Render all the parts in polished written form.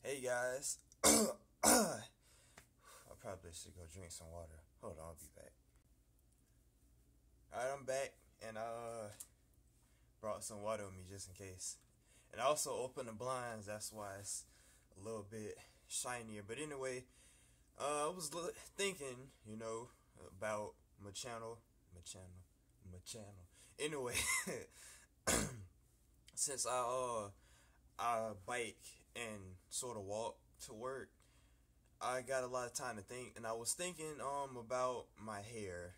Hey guys, I probably should go drink some water. Hold on, I'll be back. Alright, I'm back, and I brought some water with me just in case. And I also opened the blinds, that's why it's a little bit shinier. But anyway, I was thinking, about my channel. Anyway, since I bike and sort of walk to work, I got a lot of time to think, and I was thinking about my hair.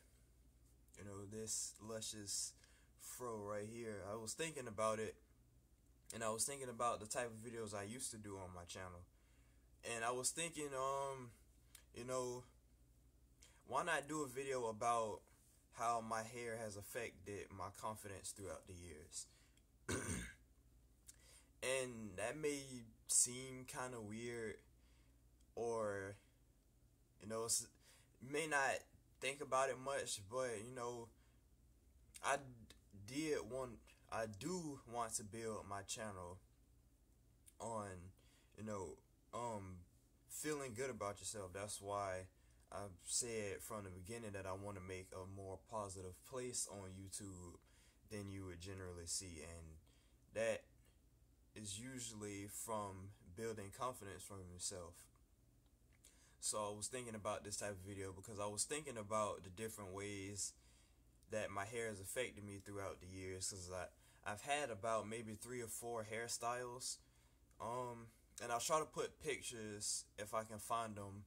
This luscious fro right here. I was thinking about it, and I was thinking about the type of videos I used to do on my channel. And I was thinking, you know, why not do a video about how my hair has affected my confidence throughout the years? And that may seem kind of weird, or you may not think about it much, but I I do want to build my channel on feeling good about yourself. That's why I've said from the beginning that I want to make a more positive place on YouTube than you would generally see, and that is usually from building confidence from yourself. So I was thinking about this type of video because I was thinking about the different ways that my hair has affected me throughout the years, because I've had about maybe 3 or 4 hairstyles, and I'll try to put pictures if I can find them.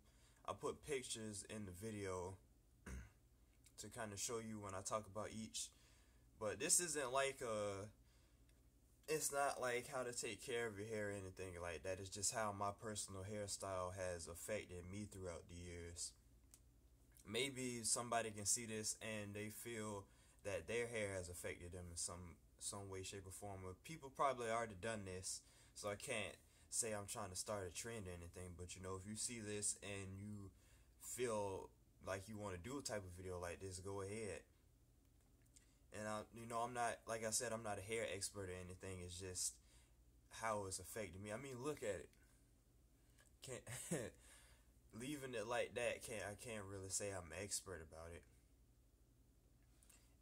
I'll put pictures in the video to kind of show you when I talk about each. But this isn't like it's not like how to take care of your hair or anything like that. It's just how my personal hairstyle has affected me throughout the years. Maybe somebody can see this and they feel that their hair has affected them in some way, shape, or form. But people probably already done this, so I can't say I'm trying to start a trend or anything. But if you see this and you feel like you want to do a type of video like this, go ahead. And I'm not, like I said, I'm not a hair expert or anything. It's just how it's affected me. I mean, look at it. Can't leaving it like that. I can't really say I'm an expert about it.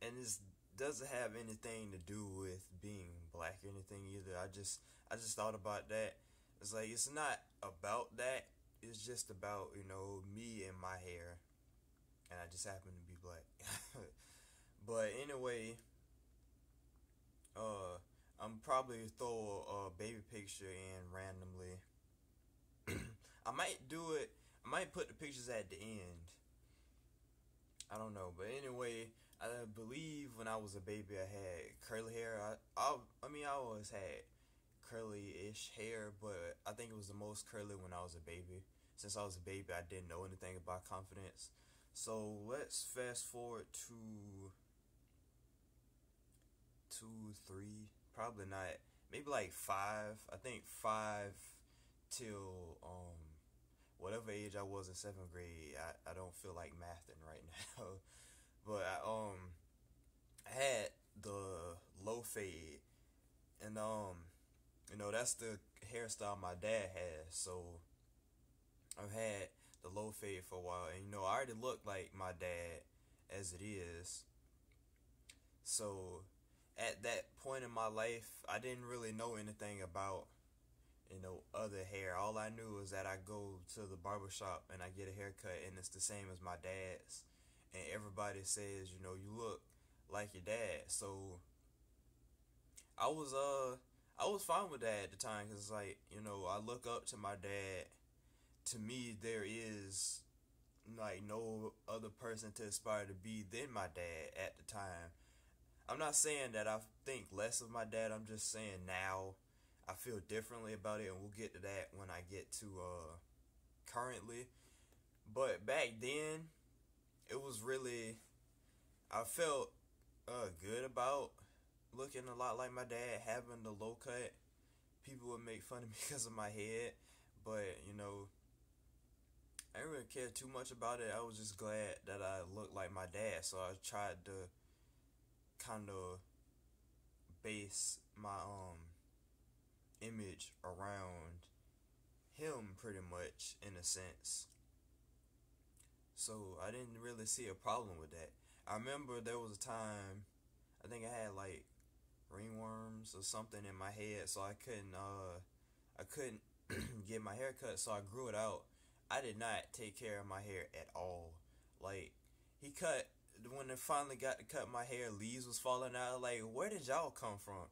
And this doesn't have anything to do with being black or anything either. I just thought about that. It's like, it's not about that. It's just about me and my hair, and I just happen to be black. But anyway, I'm probably throw a baby picture in randomly. I might do it. I might put the pictures at the end. I don't know, but anyway, I believe when I was a baby I had curly hair. I mean, I always had curly-ish hair, but I think it was the most curly when I was a baby. Since I was a baby, I didn't know anything about confidence. So let's fast forward to 2, 3, probably not, maybe like 5. I think 5 till whatever age I was in 7th grade. I don't feel like mathing right now. But I had the low fade, and that's the hairstyle my dad has. So I've had the low fade for a while, and I already look like my dad as it is. So at that point in my life, I didn't really know anything about other hair. All I knew was that I go to the barbershop and I get a haircut and it's the same as my dad's, and everybody says you look like your dad. So I was fine with that at the time, because like I look up to my dad. To me, there is like no other person to aspire to be than my dad at the time. I'm not saying that I think less of my dad. I'm just saying now I feel differently about it, and we'll get to that when I get to currently. But back then, it was really, I felt good about looking a lot like my dad, having the low cut. People would make fun of me because of my head, but I didn't really care too much about it. I was just glad that I looked like my dad, so I tried to kind of base my image around him pretty much in a sense. So I didn't really see a problem with that. I remember there was a time I think I had like ringworms or something in my head, so I couldn't get my hair cut, so I grew it out. I did not take care of my hair at all. Like he cut when it finally got to cut my hair, leaves was falling out. Like where did y'all come from?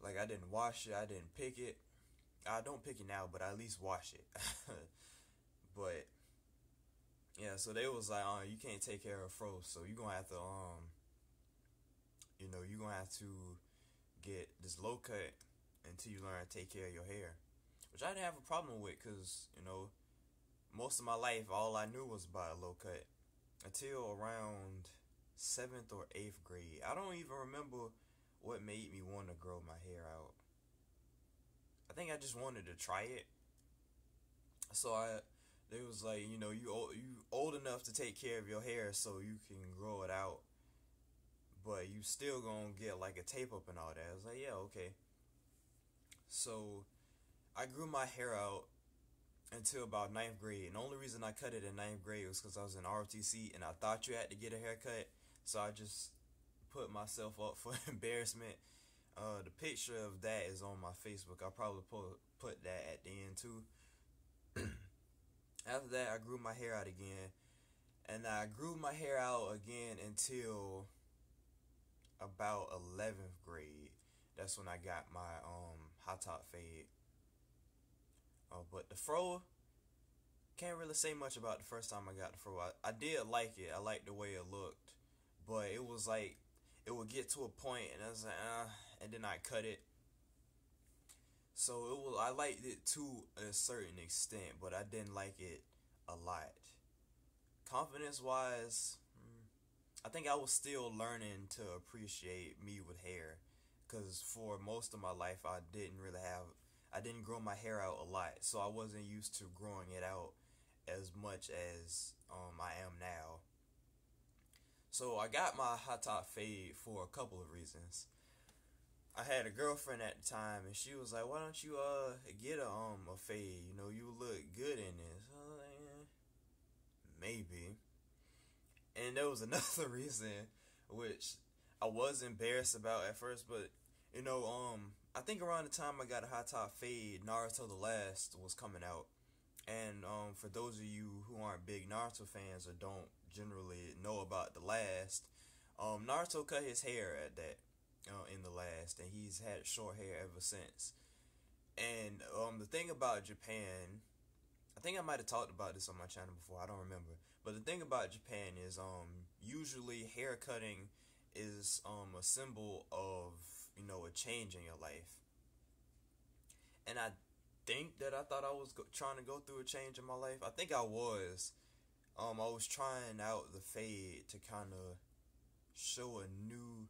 Like I didn't wash it, I didn't pick it. I don't pick it now, but I at least wash it. But yeah, so they was like, you can't take care of fro, so you gonna have to you gonna have to get this low cut until you learn to take care of your hair, which I didn't have a problem with, cause most of my life all I knew was about a low cut until around 7th or 8th grade. I don't even remember what made me want to grow my hair out. I think I just wanted to try it. So they was like, you old enough to take care of your hair, so you can grow it out, but you still gonna get like a tape up and all that. I was like, yeah, okay. So I grew my hair out until about 9th grade. And the only reason I cut it in 9th grade was because I was in ROTC and I thought you had to get a haircut. So I just put myself up for embarrassment. The picture of that is on my Facebook. I'll probably put that at the end too. After that, I grew my hair out again. And I grew my hair out again until about 11th grade. That's when I got my hot top fade. But the fro, can't really say much about the first time I got the fro. I did like it. I liked the way it looked. But it was like, it would get to a point and I was like, and then I cut it. So I liked it to a certain extent, but I didn't like it a lot. Confidence wise, I think I was still learning to appreciate me with hair, because for most of my life I didn't grow my hair out a lot, so I wasn't used to growing it out as much as I am now. So I got my hot top fade for a couple of reasons. I had a girlfriend at the time, and she was like, "Why don't you get a fade? You look good in this." I was like, maybe. And there was another reason, which I was embarrassed about at first, but I think around the time I got a hot top fade, Naruto the Last was coming out. And for those of you who aren't big Naruto fans or don't generally know about the Last, Naruto cut his hair at that in the Last, and he's had short hair ever since. And the thing about Japan, I think I might have talked about this on my channel before, I don't remember. But the thing about Japan is usually hair cutting is a symbol of a change in your life. And I think that I thought I was trying to go through a change in my life. I think I was. I was trying out the fade to kind of show a new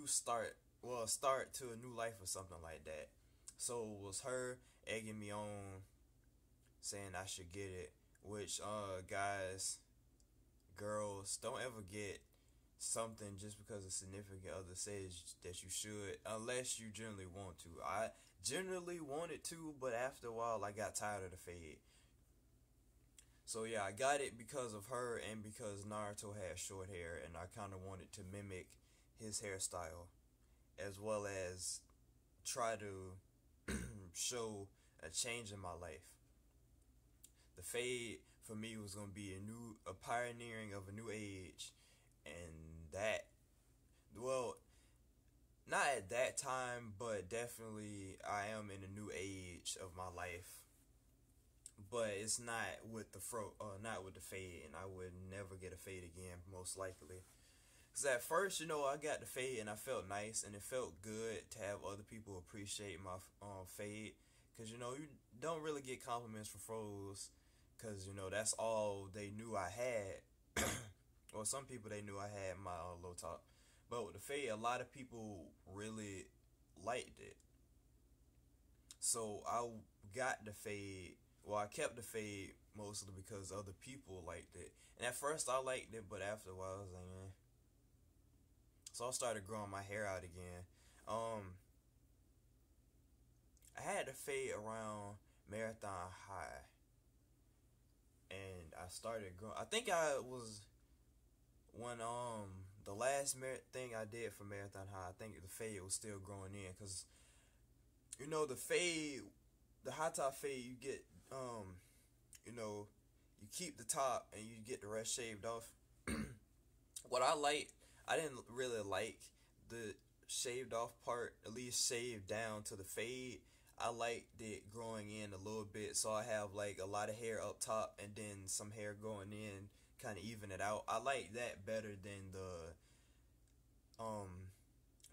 start. Well, a start to a new life or something like that. So it was her egging me on, saying I should get it. Which, guys, girls, don't ever get something just because a significant other says that you should, unless you generally want to. I generally wanted to, but after a while I got tired of the fade. So yeah, I got it because of her and because Naruto had short hair, and I kind of wanted to mimic his hairstyle, as well as try to show a change in my life. The fade for me was gonna be a pioneering of a new age, and that, well, not at that time, but definitely I am in a new age of my life. But it's not with the not with the fade, and I would never get a fade again, most likely. Cause at first, I got the fade and I felt nice, and it felt good to have other people appreciate my fade. Cause you don't really get compliments for froze, cause that's all they knew I had. Or some people, they knew I had my low top. But with the fade, a lot of people really liked it. So I got the fade. Well, I kept the fade mostly because other people liked it. And at first I liked it, but after a while I was like, eh. So I started growing my hair out again. I had the the fade around Marathon High, and I started growing. I think I was when the last thing I did for Marathon High. I think the fade was still growing in, because the fade, the high top fade, you get you know you keep the top and you get the rest shaved off. What I didn't really like the shaved off part, at least shaved down to the fade. I liked it growing in a little bit, so I have like a lot of hair up top and then some hair going in, kind of even it out. I like that better than the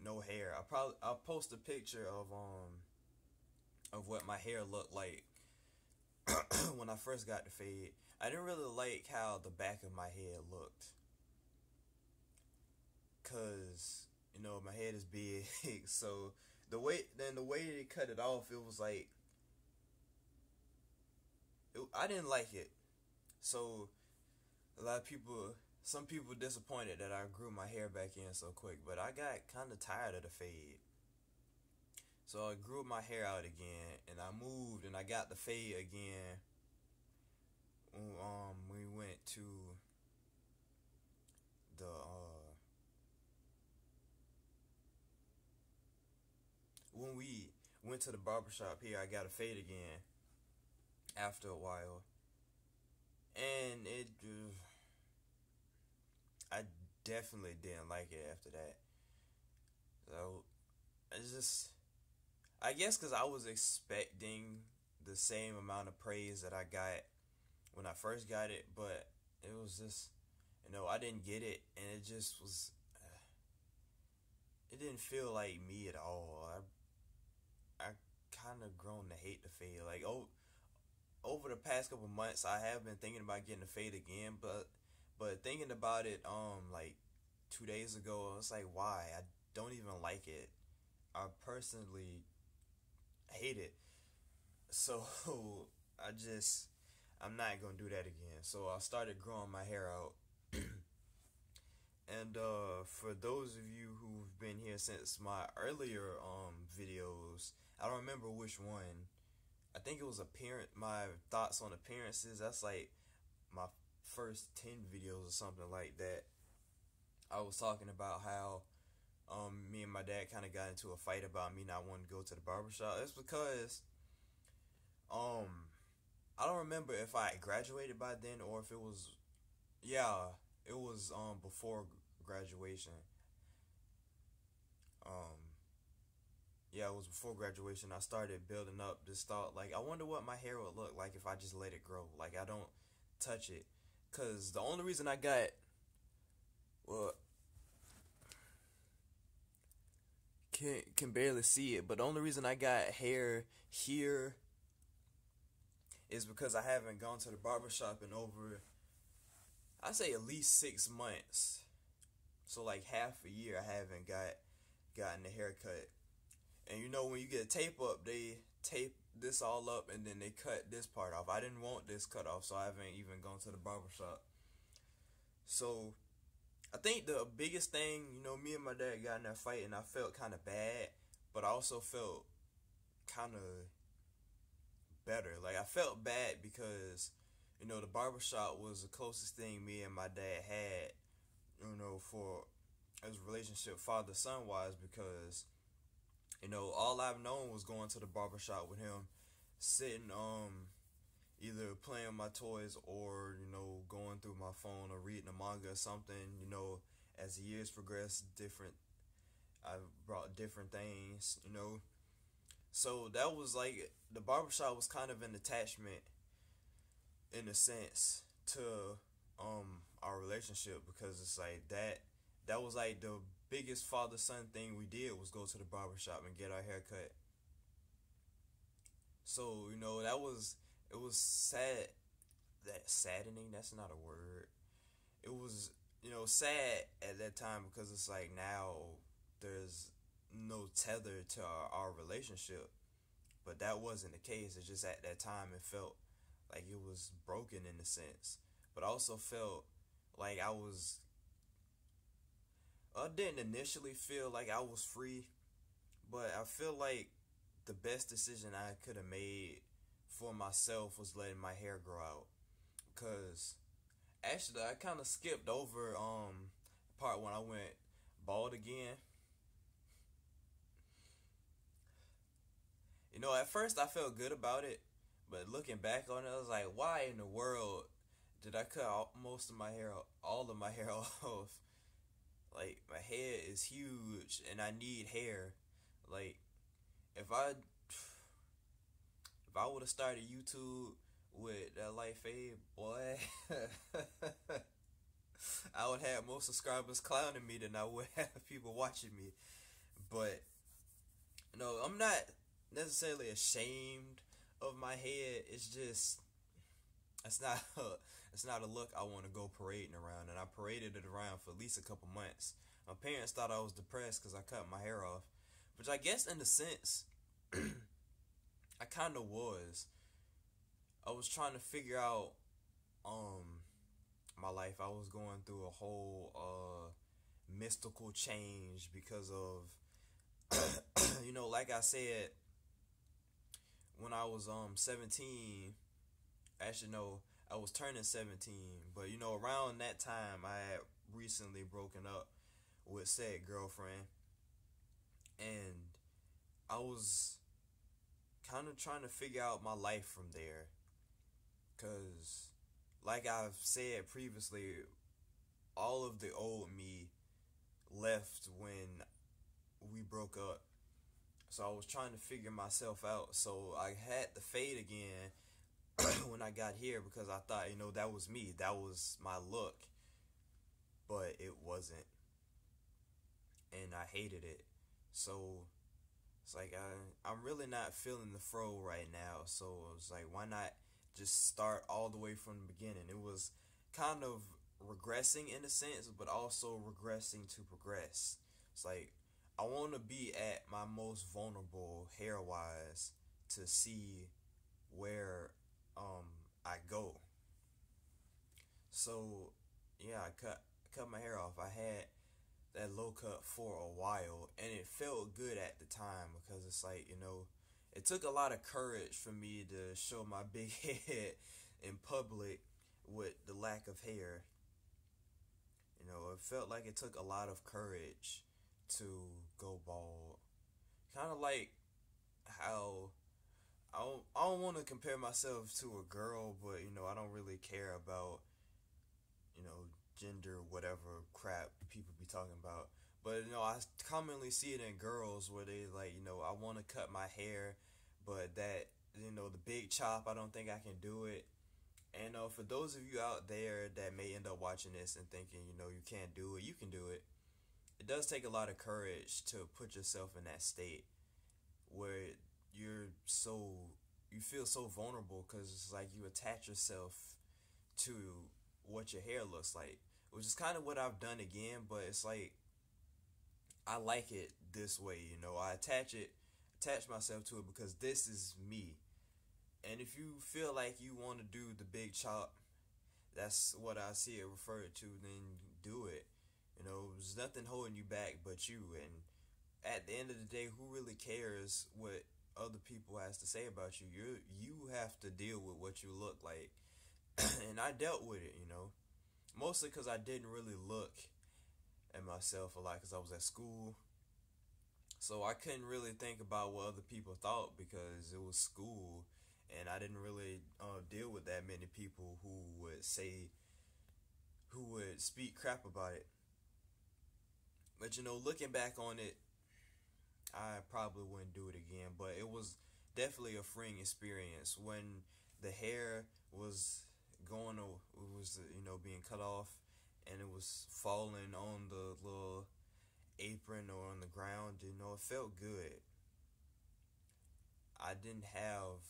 no hair. I'll post a picture of what my hair looked like when I first got the fade. I didn't really like how the back of my head looked, cause my head is big. So the way they cut it off, it was like I didn't like it. So a lot of people, some people disappointed that I grew my hair back in so quick, but I got kind of tired of the fade. So I grew my hair out again, and I moved, and I got the fade again. We went to the when we went to the barbershop here, I got a fade again after a while, and I definitely didn't like it after that. So it's just, I guess, because I was expecting the same amount of praise that I got when I first got it, but it was just, I didn't get it, and it just was, it didn't feel like me at all. I kind of grown to hate the fade. Like, over the past couple months, I have been thinking about getting the fade again, but thinking about it, like 2 days ago, I was like, why? I don't even like it. I personally hate it. So I'm not gonna do that again. So I started growing my hair out. And for those of you who've been here since my earlier videos, I don't remember which one. I think it was my thoughts on appearances. That's like my first 10 videos or something like that. I was talking about how me and my dad kind of got into a fight about me not wanting to go to the barbershop. It's because I don't remember if I had graduated by then or if it was, yeah, it was before graduation. Yeah, it was before graduation. I started building up this thought, like, I wonder what my hair would look like if I just let it grow. Like, I don't touch it. Because the only reason I got, well, can barely see it, but the only reason I got hair here is because I haven't gone to the barbershop in over, I say, at least 6 months. So like half a year I haven't gotten a haircut. And when you get a tape up, they tape this all up and then they cut this part off. I didn't want this cut off, so I haven't even gone to the barbershop. So I think the biggest thing, me and my dad got in that fight and I felt kind of bad, but I also felt kind of better. Like, I felt bad because, the barbershop was the closest thing me and my dad had, for as relationship father-son wise, because, all I've known was going to the barbershop with him, sitting, either playing my toys or, going through my phone or reading a manga or something. As the years progressed, I brought different things, So that was like, the barbershop was kind of an attachment in a sense to our relationship, because it's like that was like the biggest father-son thing we did was go to the barbershop and get our hair cut. So, it was saddening, that's not a word. It was, sad at that time, because it's like now there's no tether to our relationship. But that wasn't the case. It's just at that time it felt like it was broken in a sense. But I also felt like I didn't initially feel like I was free, but I feel like the best decision I could have made for myself was letting my hair grow out. Cause actually I kind of skipped over part when I went bald again. You know, at first I felt good about it, but looking back on it, I was like, why in the world did I cut most of my hair, all of my hair off? Like, my head is huge and I need hair. Like, if I would have started YouTube with that light fade, boy, I would have more subscribers clowning me than I would have people watching me. But no, I'm not necessarily ashamed of my head. It's just it's not it's not a look I want to go parading around, and I paraded it around for at least a couple months. My parents thought I was depressed because I cut my hair off, which I guess in a sense I kind of was. I was trying to figure out my life. I was going through a whole mystical change because of like I said, when I was 17, actually no, I was turning 17, but around that time I had recently broken up with said girlfriend, and I was kind of trying to figure out my life from there, cuz like I've said previously, all of the old me left when we broke up. So I was trying to figure myself out. So I had the fade again when I got here because I thought, that was me. That was my look. But it wasn't. And I hated it. So it's like I'm really not feeling the fro right now. So I was like, why not just start all the way from the beginning? It was kind of regressing in a sense, but also regressing to progress. It's like I want to be at my most vulnerable hair wise to see where I go. So yeah, I cut my hair off. I had that low cut for a while, and it felt good at the time because it's like, it took a lot of courage for me to show my big head in public with the lack of hair. It felt like it took a lot of courage to go bald. Kind of like how I don't want to compare myself to a girl, but I don't really care about you know gender, whatever crap people be talking about. But I commonly see it in girls where they like, I want to cut my hair, but that the big chop, I don't think I can do it. And for those of you out there that may end up watching this and thinking, you can't do it, you can do it. It does take a lot of courage to put yourself in that state where you feel so vulnerable because it's like you attach yourself to what your hair looks like, which is kind of what I've done again, but it's like I like it this way. I attach myself to it because this is me. And if you feel like you want to do the big chop, that's what I see it referred to, then do it. There's nothing holding you back but you. And at the end of the day, who really cares what other people has to say about you? You have to deal with what you look like. And I dealt with it, mostly because I didn't really look at myself a lot because I was at school. So I couldn't really think about what other people thought because it was school, and I didn't really deal with that many people who would speak crap about it. But looking back on it, I probably wouldn't do it again. But it was definitely a freeing experience when the hair was being cut off, and it was falling on the little apron or on the ground. It felt good. I didn't have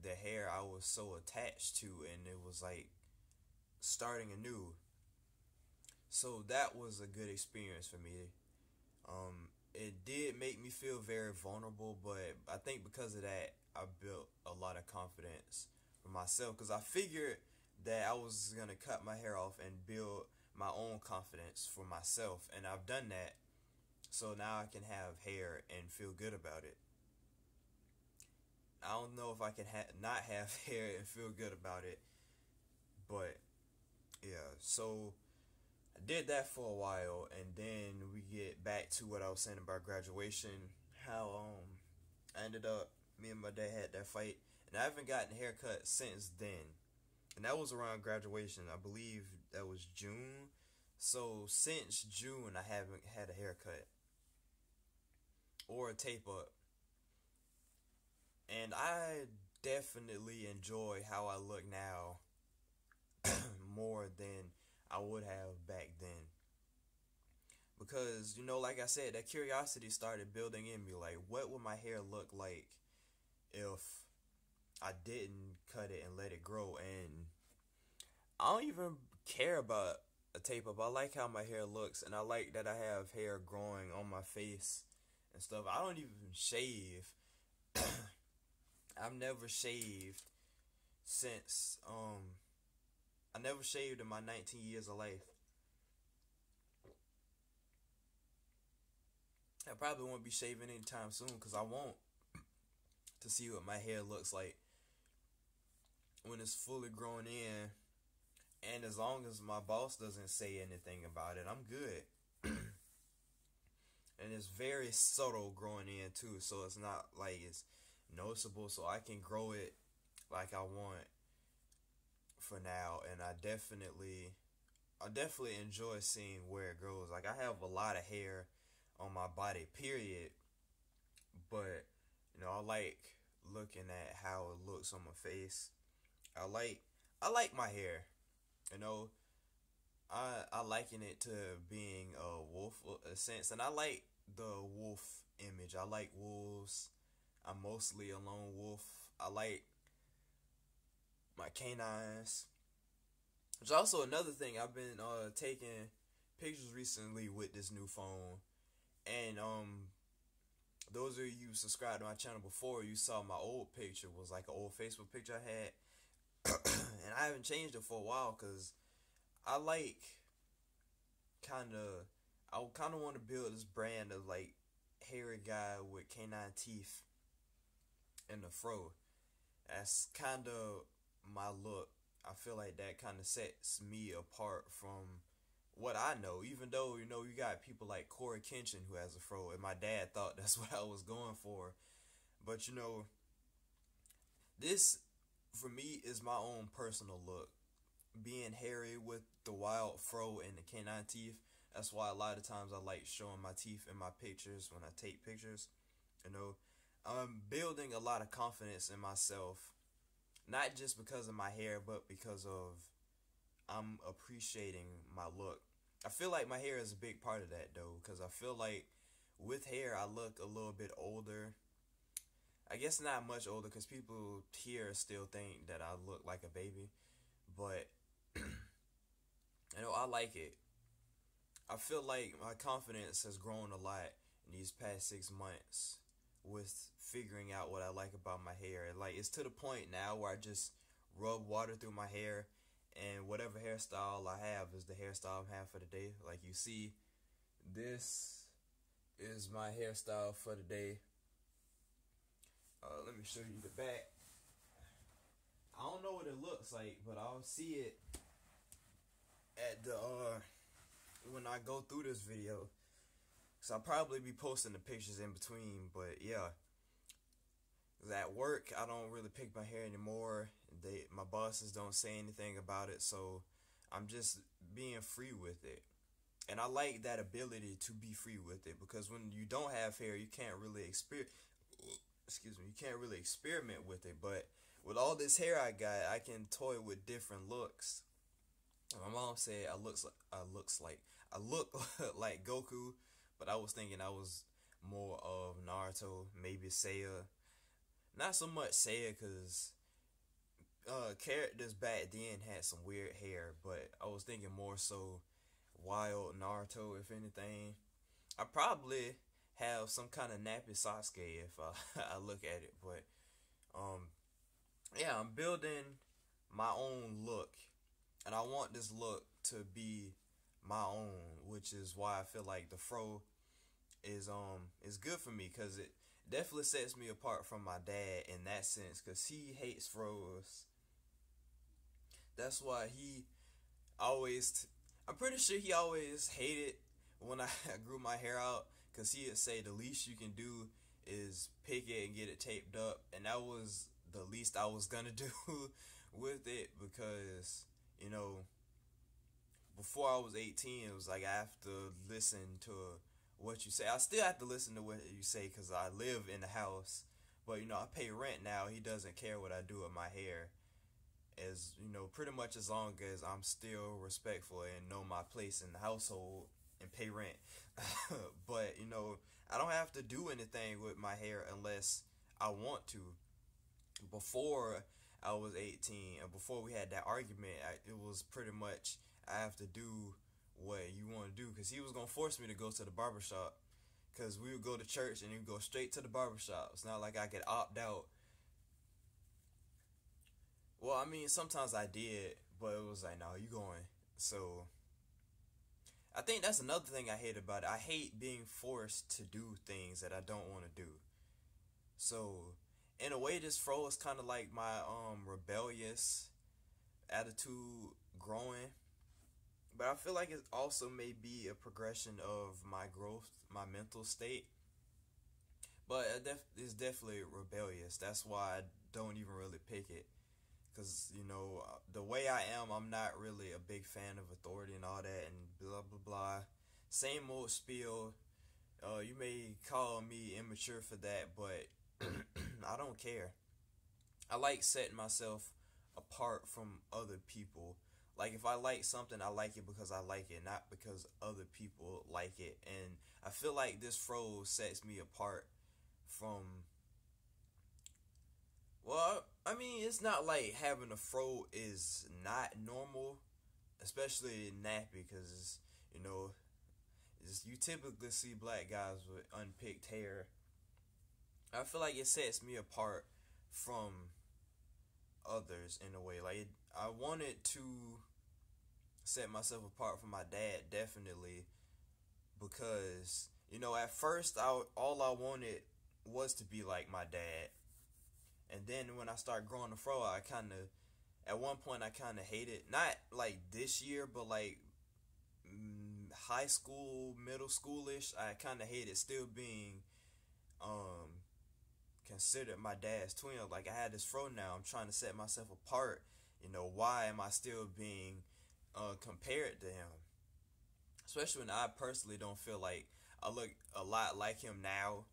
the hair I was so attached to, and it was like starting anew. So that was a good experience for me. It did make me feel very vulnerable, but I think because of that, I built a lot of confidence for myself because I figured that I was going to cut my hair off and build my own confidence for myself, and I've done that. So now I can have hair and feel good about it. don't know if I can not have hair and feel good about it. But yeah, so I did that for a while, and then we get back to what I was saying about graduation. How I ended up, me and my dad had that fight, and I haven't gotten a haircut since then. And that was around graduation. I believe that was June. So since June, I haven't had a haircut or a tape up, and I definitely enjoy how I look now more than I would have back then. Because, like I said, that curiosity started building in me. Like, what would my hair look like if I didn't cut it and let it grow? And I don't even care about a tape up. I like how my hair looks, and I like that I have hair growing on my face and stuff. I don't even shave. I've never shaved since I never shaved in my 19 years of life. I probably won't be shaving anytime soon because I want to see what my hair looks like when it's fully grown in. And as long as my boss doesn't say anything about it, I'm good. And it's very subtle growing in too, so it's not like it's noticeable, so I can grow it like I want for now. And I definitely enjoy seeing where it grows. Like, I have a lot of hair on my body, period, but I like looking at how it looks on my face. I like my hair. You know, I liken it to being a wolf, in a sense, and I like the wolf image. I like wolves. I'm mostly a lone wolf. I like my canines. Which is also another thing. I've been taking pictures recently with this new phone, and those of you who subscribed to my channel before, you saw my old picture was like an old Facebook picture I had, and I haven't changed it for a while because I like I kind of want to build this brand of like hairy guy with canine teeth and the fro. That's kind of my look. I feel like that kind of sets me apart from what I know. Even though you got people like Corey Kenshin who has a fro, and my dad thought that's what I was going for. But this for me is my own personal look. Being hairy with the wild fro and the canine teeth. That's why a lot of times I like showing my teeth in my pictures when I take pictures. I'm building a lot of confidence in myself, not just because of my hair, but because of I'm appreciating my look. I feel like my hair is a big part of that though, because I feel like with hair I look a little bit older. I guess not much older because people here still think that I look like a baby, but I like it. I feel like my confidence has grown a lot in these past 6 months with figuring out what I like about my hair. Like, it's to the point now where I just rub water through my hair, and whatever hairstyle I have is the hairstyle I'm having for the day. Like you see, this is my hairstyle for the day. Let me show you the back. I don't know what it looks like, but I'll see it at the when I go through this video. So I'll probably be posting the pictures in between, but yeah. 'Cause at work, I don't really pick my hair anymore. My bosses don't say anything about it, so I'm just being free with it. And I like that ability to be free with it, because when you don't have hair, you can't really you can't really experiment with it. But with all this hair I got, I can toy with different looks. My mom said I look like Goku, but I was thinking I was more of Naruto, maybe Seiya. Not so much Seiya, because characters back then had some weird hair, but I was thinking more so wild Naruto, if anything. I probably have some kind of nappy Sasuke if I look at it, but yeah, I'm building my own look, and I want this look to be my own, which is why I feel like the fro is good for me, because definitely sets me apart from my dad in that sense, because he hates froze. That's why he always, I'm pretty sure he always hated when I grew my hair out, because he'd say the least you can do is pick it and get it taped up. And that was the least I was gonna do with it, because, you know, before I was 18, it was like I have to listen to what you say. I still have to listen to what you say because I live in the house. But, you know, I pay rent now. He doesn't care what I do with my hair. As, you know, pretty much as long as I'm still respectful and know my place in the household and pay rent. But, you know, I don't have to do anything with my hair unless I want to. Before I was 18 and before we had that argument, it was pretty much I have to do what you want to do, because he was going to force me to go to the barbershop, because we would go to church and he would go straight to the barbershop. It's not like I could opt out. Well, I mean, sometimes I did, but it was like, no, you going. So I think that's another thing I hate about it. I hate being forced to do things that I don't want to do. So in a way, this fro is kind of like my rebellious attitude growing. But I feel like it also may be a progression of my growth, my mental state. But it's definitely rebellious. That's why I don't even really pick it. Because, you know, the way I am, I'm not really a big fan of authority and all that and blah, blah, blah. Same old spiel. You may call me immature for that, but I don't care. I like setting myself apart from other people. Like, if I like something, I like it because I like it, not because other people like it. And I feel like this fro sets me apart from, well, I mean, it's not like having a fro is not normal, especially nappy, because, you know, you typically see black guys with unpicked hair. I feel like it sets me apart from others in a way. Like, I wanted to set myself apart from my dad, definitely, because, you know, at first all I wanted was to be like my dad. And then when I started growing the fro, I kind of, at one point I kind of hated, not like this year, but like high school, middle schoolish, I kind of hated still being considered my dad's twin. Like, I had this fro now, I'm trying to set myself apart. You know, why am I still being compared to him? Especially when I personally don't feel like I look a lot like him now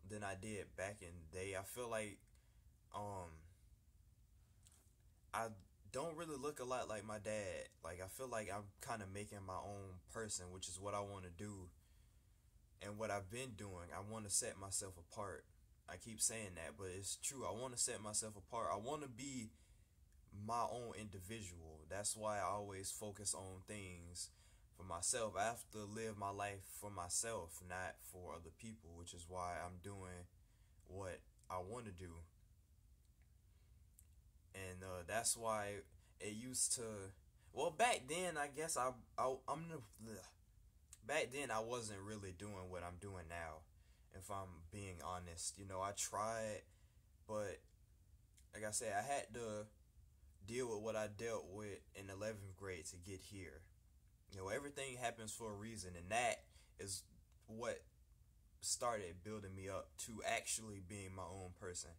than I did back in the day. I feel like um I don't really look a lot like my dad. Like, I feel like I'm kind of making my own person, which is what I want to do and what I've been doing. I want to set myself apart. I keep saying that, but it's true. I want to set myself apart. I want to be my own individual. That's why I always focus on things for myself. I have to live my life for myself, not for other people, which is why I'm doing what I want to do. And that's why it used to, well, back then I guess I'm the, back then I wasn't really doing what I'm doing now, if I'm being honest. You know, I tried, but like I said, I had to deal with what I dealt with in 11th grade to get here. You know, everything happens for a reason, and that is what started building me up to actually being my own person.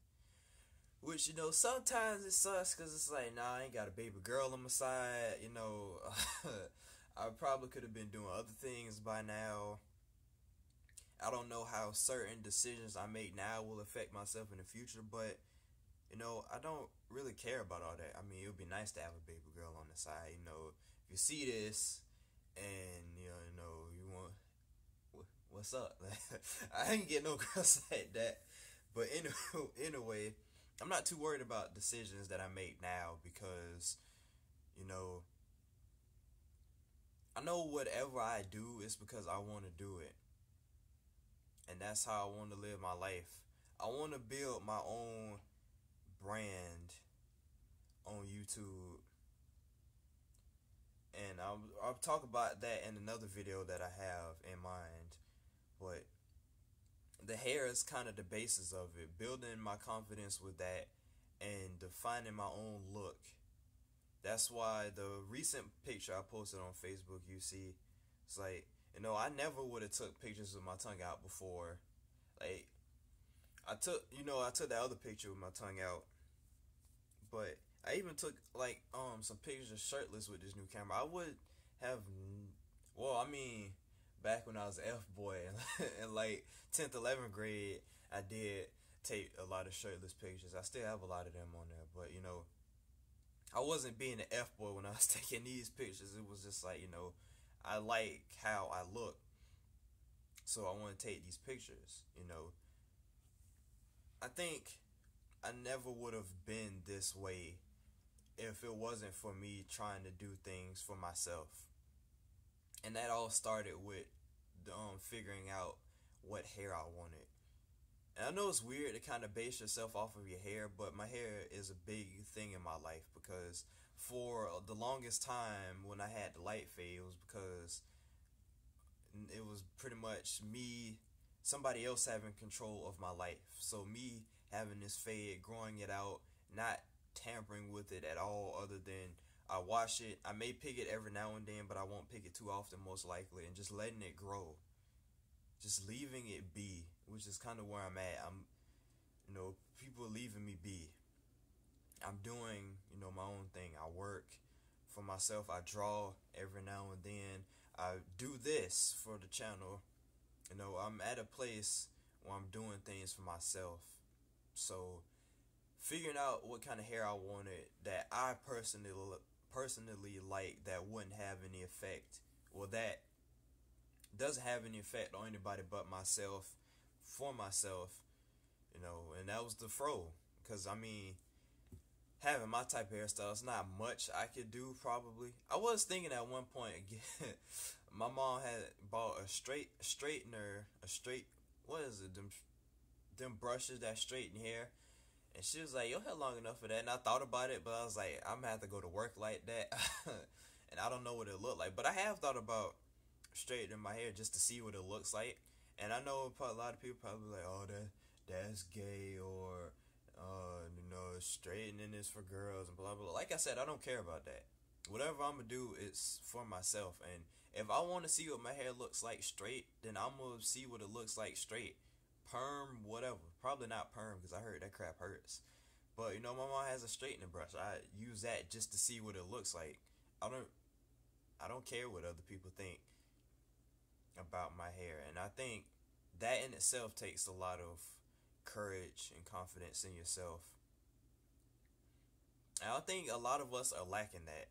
Which, you know, sometimes it sucks because it's like, nah, I ain't got a baby girl on my side. You know, I probably could have been doing other things by now. I don't know how certain decisions I make now will affect myself in the future, but, you know, I don't really care about all that. I mean, it would be nice to have a baby girl on the side. You know, if you see this and, you know, you want, what's up? I ain't get no girls like that. But anyway, I'm not too worried about decisions that I make now because, you know, I know whatever I do is because I want to do it. And that's how I want to live my life. I want to build my own brand on YouTube. And I'll talk about that in another video that I have in mind. But the hair is kind of the basis of it. Building my confidence with that and defining my own look. That's why the recent picture I posted on Facebook, you see, it's like, I never would have took pictures with my tongue out before. Like, I took that other picture with my tongue out, but I even took like some pictures shirtless with this new camera. I would have, well, I mean, back when I was an F boy in like 10th, 11th grade, I did take a lot of shirtless pictures. I still have a lot of them on there, but I wasn't being an F boy when I was taking these pictures. It was just like, I like how I look, so I want to take these pictures. I think I never would have been this way if it wasn't for me trying to do things for myself. And that all started with figuring out what hair I wanted. And I know it's weird to kind of base yourself off of your hair, but my hair is a big thing in my life because for the longest time when I had the light fade, it was because it was pretty much me, somebody else having control of my life. So me having this fade, growing it out, not tampering with it at all other than I wash it. I may pick it every now and then, but I won't pick it too often most likely, and just letting it grow. Just leaving it be, which is kind of where I'm at. People leaving me be. I'm doing, my own thing. I work for myself. I draw every now and then. I do this for the channel. I'm at a place where I'm doing things for myself. So, figuring out what kind of hair I wanted that I personally like that wouldn't have any effect, well, that doesn't have any effect on anybody but myself, for myself, and that was the fro. Because, having my type of hairstyle, it's not much I could do, probably. I was thinking at one point, again, my mom had bought a straightener, what is it, them brushes that straighten hair. And she was like, your hair long enough for that. And I thought about it, but I was like, I'm going to have to go to work like that. And I don't know what it looked like. But I have thought about straightening my hair just to see what it looks like. And I know a lot of people probably like, oh, that's gay, or straightening is for girls and blah, blah. Like I said, I don't care about that. Whatever I'm going to do is for myself. And if I want to see what my hair looks like straight, then I'm going to see what it looks like straight. Perm, whatever. Probably not perm, because I heard that crap hurts. But, my mom has a straightening brush. I use that just to see what it looks like. I don't care what other people think about my hair. And I think that in itself takes a lot of courage and confidence in yourself. And I think a lot of us are lacking that.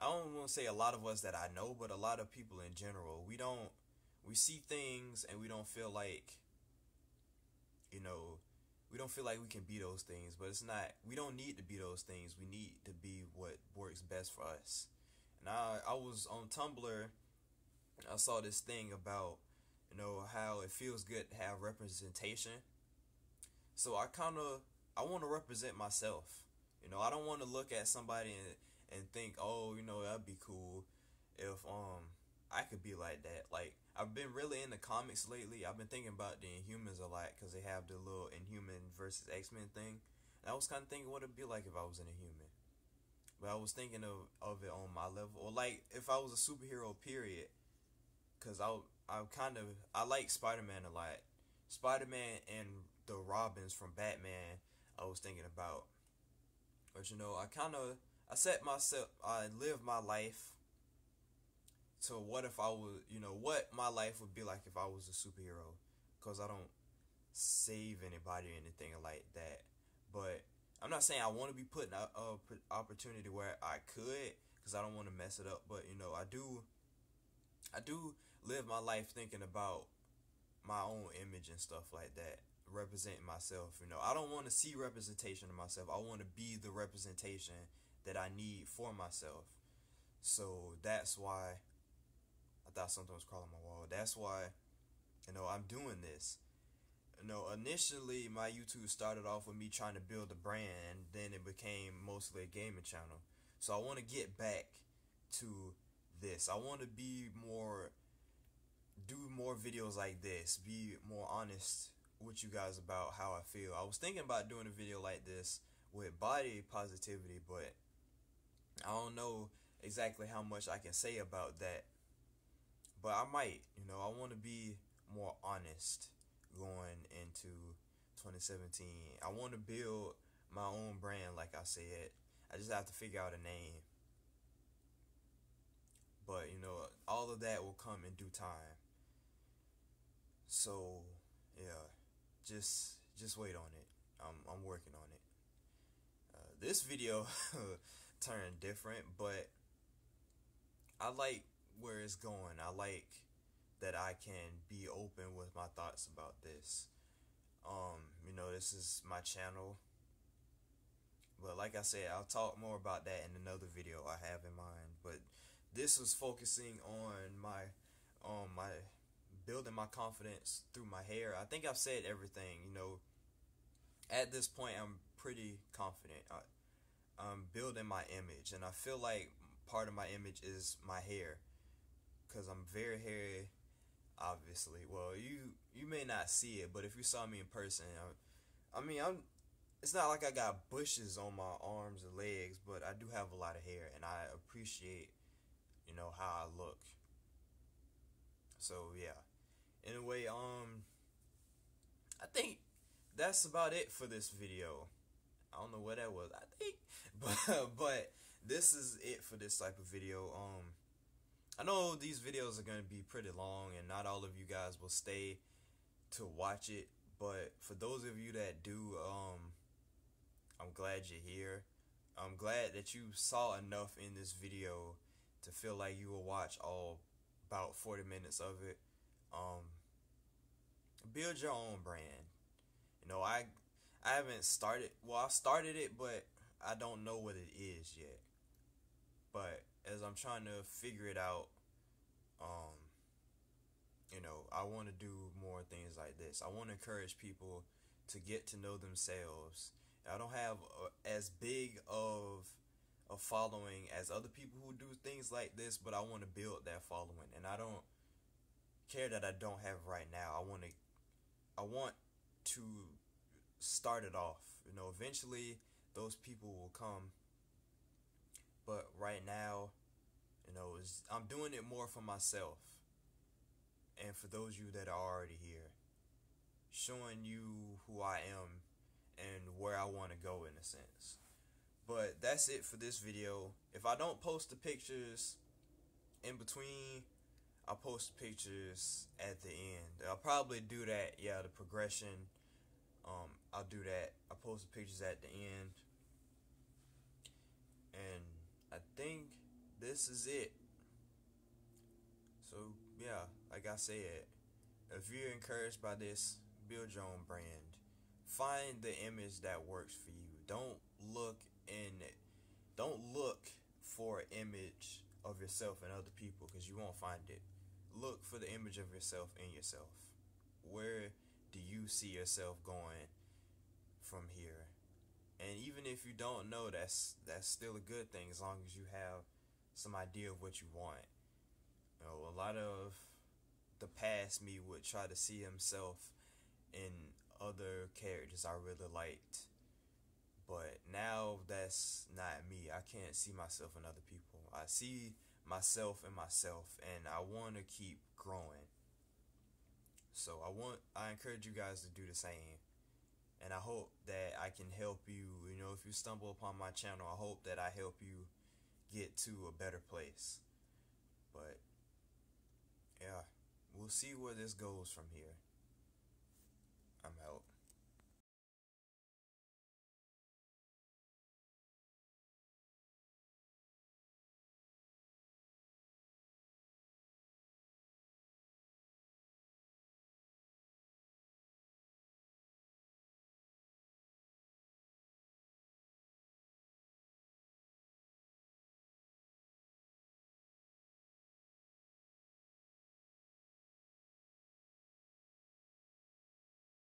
I don't want to say a lot of us that I know, but a lot of people in general. We see things and we don't feel like, we don't feel like we can be those things. But it's not, we don't need to be those things. We need to be what works best for us. And I was on Tumblr. I saw this thing about, how it feels good to have representation. So I want to represent myself. I don't want to look at somebody and think, oh, that'd be cool if I could be like that. Like, I've been really into comics lately. I've been thinking about the Inhumans a lot because they have the little Inhuman versus X-Men thing. And I was kind of thinking what it'd be like if I was an Inhuman. But I was thinking of it on my level, or like if I was a superhero, period. Because I like Spider-Man a lot. Spider-Man and the Robins from Batman, I was thinking about. But I live my life to what if I was, what my life would be like if I was a superhero. Because I don't save anybody or anything like that. But I'm not saying I want to be put in an opportunity where I could, because I don't want to mess it up. But, I do live my life thinking about my own image and stuff like that. Representing myself, I don't want to see representation of myself. I want to be the representation that I need for myself. So that's why I thought something was crawling my wall. That's why, I'm doing this. Initially my YouTube started off with me trying to build a brand, then it became mostly a gaming channel. So I want to get back to this. I want to be more do more videos like this, be more honest with you guys about how I feel. I was thinking about doing a video like this with body positivity, but I don't know exactly how much I can say about that. But I might, I want to be more honest going into 2017. I want to build my own brand, like I said. I just have to figure out a name. But, all of that will come in due time. So, yeah, just wait on it. I'm working on it. This video turned different, but I like where it's going. I like that I can be open with my thoughts about this. This is my channel. But like I said, I'll talk more about that in another video I have in mind. But this was focusing on my building my confidence through my hair. I think I've said everything. At this point, I'm pretty confident. I'm building my image, and I feel like part of my image is my hair, because I'm very hairy. Obviously, well, you may not see it, but if you saw me in person, I'm. It's not like I got bushes on my arms or legs, but I do have a lot of hair, and I appreciate, how I look. So yeah. Anyway, I think that's about it for this video. I don't know what that was. I think, but this is it for this type of video. I know these videos are gonna be pretty long, and not all of you guys will stay to watch it. But for those of you that do, I'm glad you're here. I'm glad that you saw enough in this video to feel like you will watch all about 40 minutes of it. Build your own brand. I haven't started. Well, I started it, but I don't know what it is yet. But as I'm trying to figure it out, I want to do more things like this. I want to encourage people to get to know themselves. I don't have as big of a following as other people who do things like this, but I want to build that following, and I don't care that I don't have right now. I want to start it off. Eventually those people will come, but right now, I'm doing it more for myself and for those of you that are already here, showing you who I am and where I want to go, in a sense. But that's it for this video. If I don't post the pictures in between, I'll post the pictures at the end. I'll probably do that. Yeah, the progression. I'll do that. I'll post the pictures at the end. And I think this is it. So yeah, like I said, if you're encouraged by this, build your own brand. Find the image that works for you. Don't look for an image of yourself and other people, because you won't find it. Look for the image of yourself in yourself. Where do you see yourself going from here? And even if you don't know, that's still a good thing, as long as you have some idea of what you want. A lot of the past me would try to see himself in other characters I really liked, but now that's not me. I can't see myself in other people. I see myself in myself, and I want to keep growing. So I encourage you guys to do the same, and I hope that I can help you. If you stumble upon my channel, I hope that I help you get to a better place. But yeah, we'll see where this goes from here.